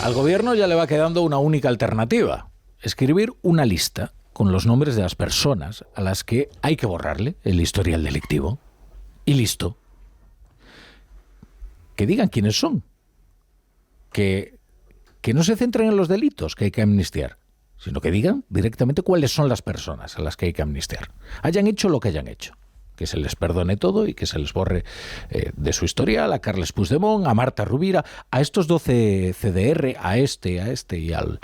Al gobierno ya le va quedando una única alternativa: escribir una lista con los nombres de las personas a las que hay que borrarle el historial delictivo. Y listo. Que digan quiénes son. Que no se centren en los delitos que hay que amnistiar, sino que digan directamente cuáles son las personas a las que hay que amnistiar. Hayan hecho lo que hayan hecho. Que se les perdone todo y que se les borre de su historial a Carles Puigdemont, a Marta Rovira, a estos 12 CDR, a este y al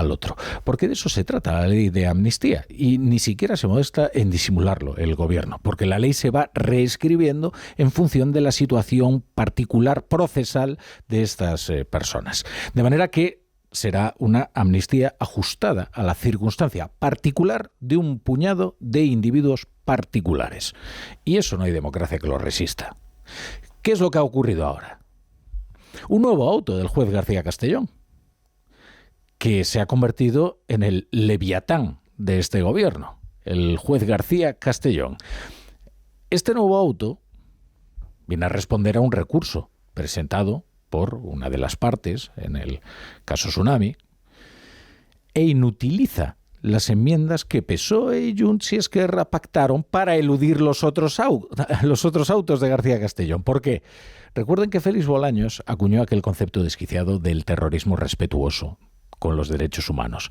otro. Porque de eso se trata la ley de amnistía, y ni siquiera se molesta en disimularlo el gobierno, porque la ley se va reescribiendo en función de la situación particular procesal de estas personas. De manera que será una amnistía ajustada a la circunstancia particular de un puñado de individuos particulares. Y eso no hay democracia que lo resista. ¿Qué es lo que ha ocurrido ahora? Un nuevo auto del juez García Castellón, que se ha convertido en el leviatán de este gobierno, el juez García Castellón. Este nuevo auto viene a responder a un recurso presentado por una de las partes en el caso Tsunami, e inutiliza las enmiendas que PSOE y Junts y Esquerra pactaron para eludir los otros autos de García Castellón. ¿Por qué? Recuerden que Félix Bolaños acuñó aquel concepto desquiciado del terrorismo respetuoso con los derechos humanos.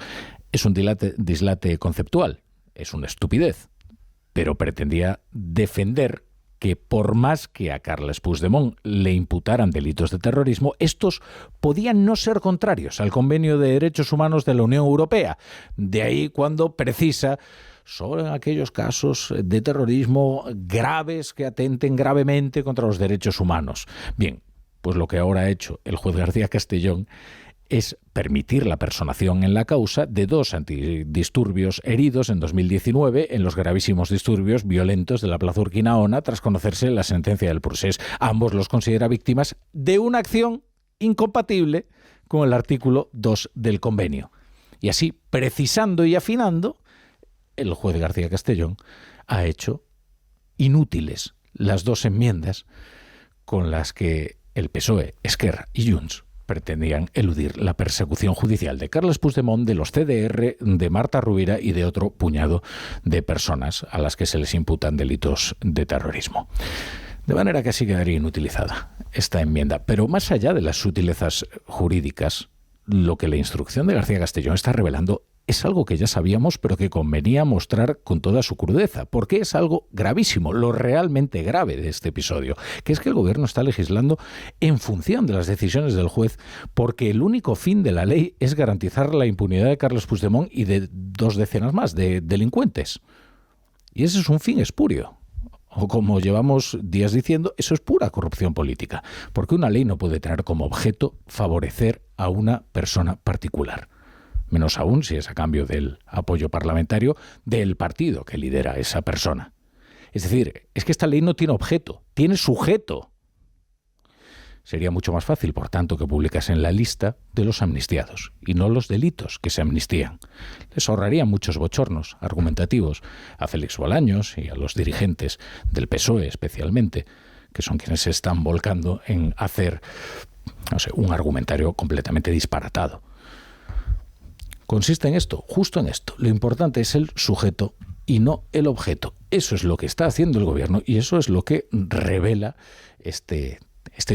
Es un dislate conceptual, es una estupidez, pero pretendía defender que por más que a Carles Puigdemont le imputaran delitos de terrorismo, estos podían no ser contrarios al Convenio de Derechos Humanos de la Unión Europea. De ahí cuando precisa solo en aquellos casos de terrorismo graves que atenten gravemente contra los derechos humanos. Bien, pues lo que ahora ha hecho el juez García Castellón es permitir la personación en la causa de 2 antidisturbios heridos en 2019 en los gravísimos disturbios violentos de la Plaza Urquinaona tras conocerse la sentencia del Procés. Ambos los considera víctimas de una acción incompatible con el artículo 2 del convenio. Y así, precisando y afinando, el juez García Castellón ha hecho inútiles las 2 enmiendas con las que el PSOE, Esquerra y Junts pretendían eludir la persecución judicial de Carles Puigdemont, de los CDR, de Marta Rovira y de otro puñado de personas a las que se les imputan delitos de terrorismo. De manera que así quedaría inutilizada esta enmienda. Pero más allá de las sutilezas jurídicas, lo que la instrucción de García Castellón está revelando es algo que ya sabíamos, pero que convenía mostrar con toda su crudeza, porque es algo gravísimo, lo realmente grave de este episodio, que es que el gobierno está legislando en función de las decisiones del juez, porque el único fin de la ley es garantizar la impunidad de Carles Puigdemont y de 2 decenas más de delincuentes. Y ese es un fin espurio. O como llevamos días diciendo, eso es pura corrupción política, porque una ley no puede tener como objeto favorecer a una persona particular. Menos aún si es a cambio del apoyo parlamentario del partido que lidera esa persona. Es decir, es que esta ley no tiene objeto, tiene sujeto. Sería mucho más fácil, por tanto, que publicasen la lista de los amnistiados y no los delitos que se amnistían. Les ahorraría muchos bochornos argumentativos a Félix Bolaños y a los dirigentes del PSOE especialmente, que son quienes se están volcando en hacer, un argumentario completamente disparatado. Consiste en esto, justo en esto. Lo importante es el sujeto y no el objeto. Eso es lo que está haciendo el gobierno y eso es lo que revela este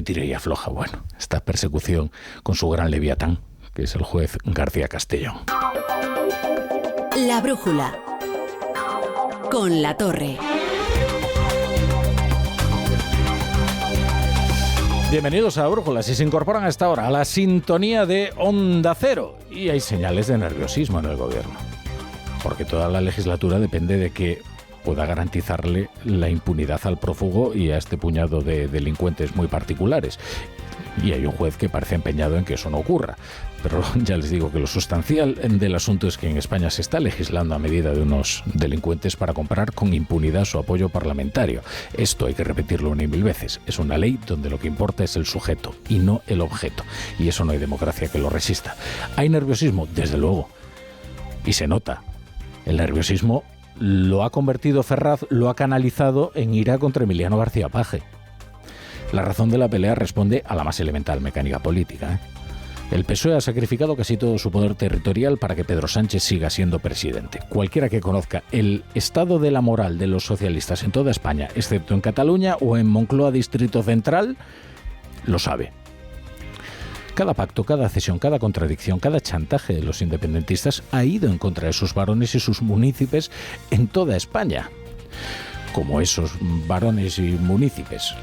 tira y afloja, esta persecución con su gran leviatán, que es el juez García Castellón. La brújula con La Torre. Bienvenidos a La Brújula. Si se incorporan a esta hora a la sintonía de Onda Cero, y hay señales de nerviosismo en el gobierno, porque toda la legislatura depende de que pueda garantizarle la impunidad al prófugo y a este puñado de delincuentes muy particulares. Y hay un juez que parece empeñado en que eso no ocurra. Pero ya les digo que lo sustancial del asunto es que en España se está legislando a medida de unos delincuentes para comprar con impunidad su apoyo parlamentario. Esto hay que repetirlo 1.000 veces. Es una ley donde lo que importa es el sujeto y no el objeto. Y eso no hay democracia que lo resista. ¿Hay nerviosismo? Desde luego. Y se nota. El nerviosismo lo ha convertido Ferraz, lo ha canalizado en ira contra Emiliano García Paje. La razón de la pelea responde a la más elemental mecánica política. El PSOE ha sacrificado casi todo su poder territorial para que Pedro Sánchez siga siendo presidente. Cualquiera que conozca el estado de la moral de los socialistas en toda España, excepto en Cataluña o en Moncloa Distrito Central, lo sabe. Cada pacto, cada cesión, cada contradicción, cada chantaje de los independentistas ha ido en contra de sus varones y sus munícipes en toda España. Como esos varones y munícipes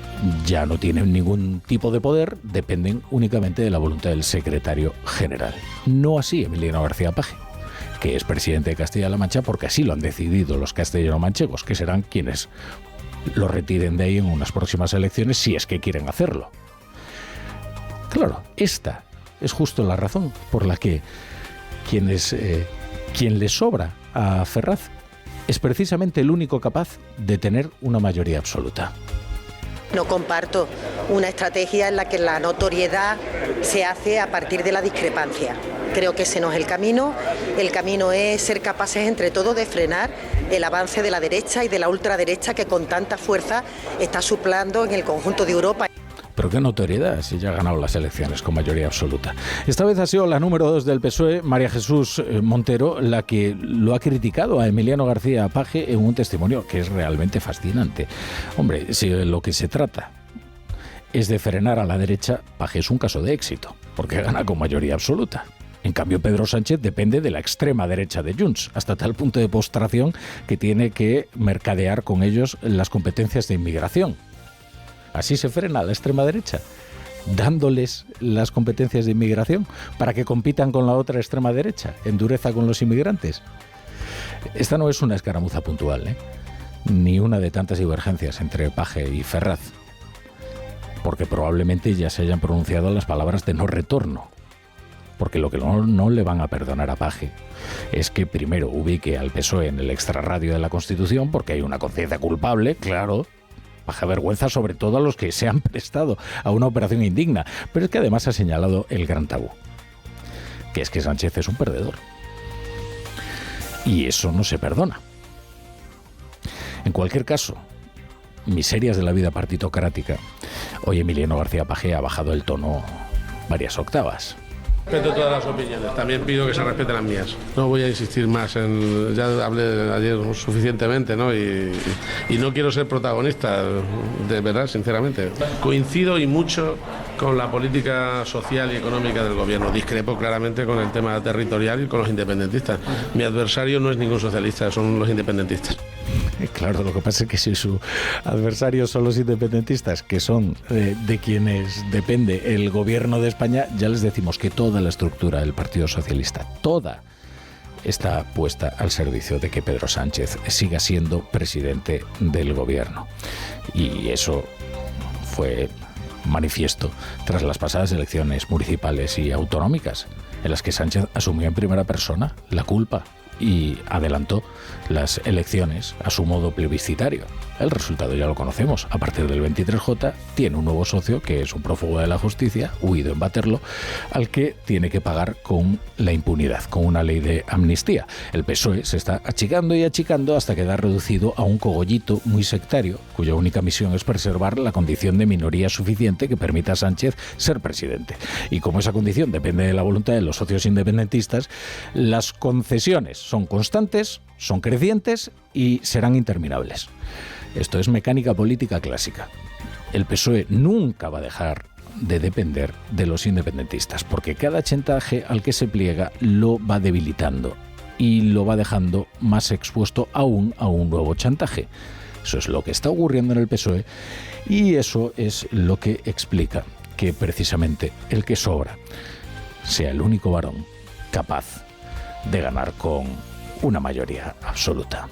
ya no tienen ningún tipo de poder, dependen únicamente de la voluntad del secretario general. No así Emiliano García Paje, que es presidente de Castilla-La Mancha porque así lo han decidido los castellano-manchegos, que serán quienes lo retiren de ahí en unas próximas elecciones si es que quieren hacerlo. Claro, esta es justo la razón por la que quien le sobra a Ferraz es precisamente el único capaz de tener una mayoría absoluta. No comparto una estrategia en la que la notoriedad se hace a partir de la discrepancia. Creo que ese no es el camino. El camino es ser capaces entre todos de frenar el avance de la derecha y de la ultraderecha que con tanta fuerza está suplando en el conjunto de Europa. Pero qué notoriedad si ya ha ganado las elecciones con mayoría absoluta. Esta vez ha sido la número 2 del PSOE, María Jesús Montero, la que lo ha criticado a Emiliano García Paje en un testimonio que es realmente fascinante. Hombre, si lo que se trata es de frenar a la derecha, Paje es un caso de éxito, porque gana con mayoría absoluta. En cambio, Pedro Sánchez depende de la extrema derecha de Junts, hasta tal punto de postración que tiene que mercadear con ellos las competencias de inmigración. Así se frena a la extrema derecha, dándoles las competencias de inmigración para que compitan con la otra extrema derecha, en dureza con los inmigrantes. Esta no es una escaramuza puntual, ni una de tantas divergencias entre Paje y Ferraz, porque probablemente ya se hayan pronunciado las palabras de no retorno. Porque lo que no le van a perdonar a Paje es que primero ubique al PSOE en el extrarradio de la Constitución, porque hay una conciencia culpable, claro. Baja vergüenza sobre todo a los que se han prestado a una operación indigna. Pero es que además ha señalado el gran tabú, que es que Sánchez es un perdedor. Y eso no se perdona. En cualquier caso, miserias de la vida partitocrática, hoy Emiliano García Paje ha bajado el tono varias octavas. Respeto todas las opiniones, también pido que se respeten las mías. No voy a insistir más en... Ya hablé ayer suficientemente, ¿no? Y no quiero ser protagonista, de verdad, sinceramente. Coincido y mucho con la política social y económica del gobierno. Discrepo claramente con el tema territorial y con los independentistas. Mi adversario no es ningún socialista, son los independentistas. Claro, lo que pasa es que si su adversario son los independentistas, que son de quienes depende el gobierno de España, ya les decimos que toda la estructura del Partido Socialista, toda, está puesta al servicio de que Pedro Sánchez siga siendo presidente del gobierno. Y eso fue manifiesto tras las pasadas elecciones municipales y autonómicas, en las que Sánchez asumió en primera persona la culpa y adelantó las elecciones a su modo plebiscitario. El resultado ya lo conocemos. A partir del 23J tiene un nuevo socio que es un prófugo de la justicia, huido en Waterloo, al que tiene que pagar con la impunidad, con una ley de amnistía. El PSOE se está achicando y achicando hasta quedar reducido a un cogollito muy sectario, cuya única misión es preservar la condición de minoría suficiente que permita a Sánchez ser presidente. Y como esa condición depende de la voluntad de los socios independentistas, las concesiones son constantes, son crecientes y serán interminables. Esto es mecánica política clásica. El PSOE nunca va a dejar de depender de los independentistas, porque cada chantaje al que se pliega lo va debilitando y lo va dejando más expuesto aún a un nuevo chantaje. Eso es lo que está ocurriendo en el PSOE y eso es lo que explica que precisamente el que sobra sea el único varón capaz de ganar con una mayoría absoluta.